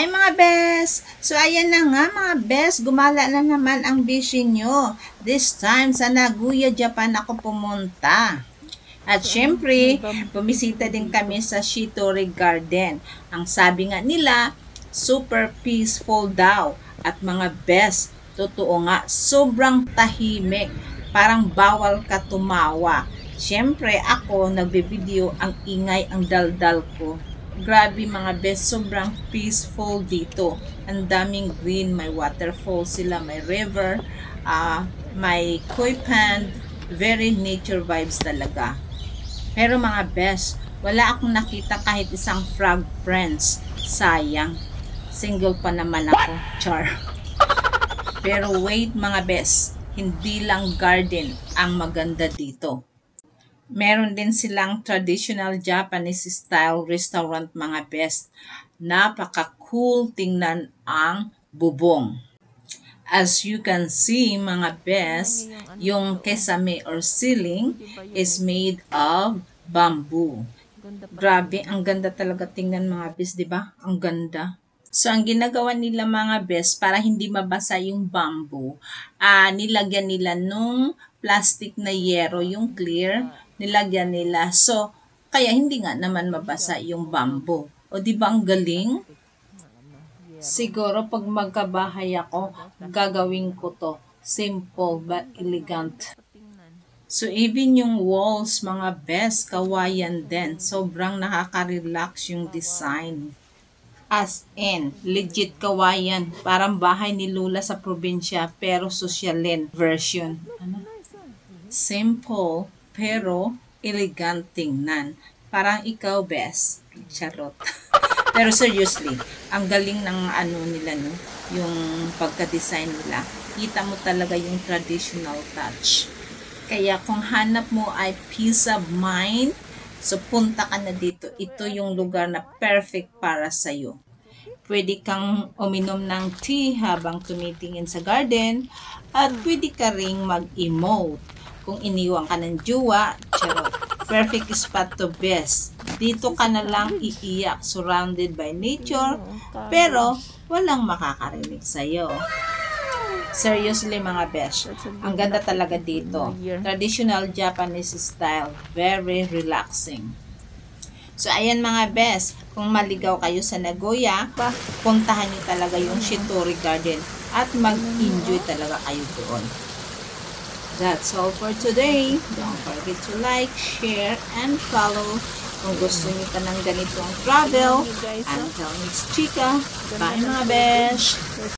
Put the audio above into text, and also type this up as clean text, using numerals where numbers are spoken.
Hi mga bes! So ayan na nga mga bes, gumala na naman ang bisyo nyo. This time sa Nagoya, Japan ako pumunta. At syempre, bumisita din kami sa Shitori Garden. Ang sabi nga nila, super peaceful daw. At mga bes, totoo nga, sobrang tahimik. Parang bawal ka tumawa. Syempre ako, nagbe-video, ang ingay, ang daldal ko. Grabe mga best, sobrang peaceful dito. Ang daming green, may waterfall sila, may river, may koi pond, very nature vibes talaga. Pero mga best, wala akong nakita kahit isang frog friends. Sayang. Single pa naman ako. Char. Pero wait mga best, hindi lang garden ang maganda dito. Meron din silang traditional Japanese style restaurant mga best. Napaka-cool tingnan ang bubong. As you can see mga best, yung kesame or ceiling is made of bamboo. Grabe, ang ganda talaga tingnan mga best, di ba? Ang ganda. So, ang ginagawa nila mga best, para hindi mabasa yung bamboo, nilagyan nila nung plastic na yero, yung clear, nilagyan nila. So, kaya hindi nga naman mabasa yung bamboo. O, di ba ang galing? Siguro, pag magkabahay ako, gagawin ko to. Simple but elegant. So, even yung walls, mga best, kawayan din. Sobrang nakaka-relax yung design. As in, legit kawayan. Parang bahay ni Lula sa probinsya, pero sosyalin version. Ano? Simple, pero elegant tingnan. Parang ikaw, best. Charot. Pero seriously, ang galing ng ano nila, no? Yung pagka-design nila. Kita mo talaga yung traditional touch. Kaya kung hanap mo ay peace of mind, so punta ka na dito. Ito yung lugar na perfect para sa'yo. Pwede kang uminom ng tea habang tumitingin sa garden at pwede ka ring mag-emote. Kung iniwan ka ng jowa, charot. Perfect spot to best. Dito ka na lang iiyak, surrounded by nature, pero walang makakarinig sa'yo. Seriously mga besh, ang ganda talaga dito. Traditional Japanese style, very relaxing. So ayan mga besh, kung maligaw kayo sa Nagoya, puntahan niyo talaga yung Shitori Garden at mag-enjoy talaga kayo doon. That's all for today. Don't forget to like, share, and follow. Kung gusto niyo pa ng ganitong travel, until next chika. Bye mga besh!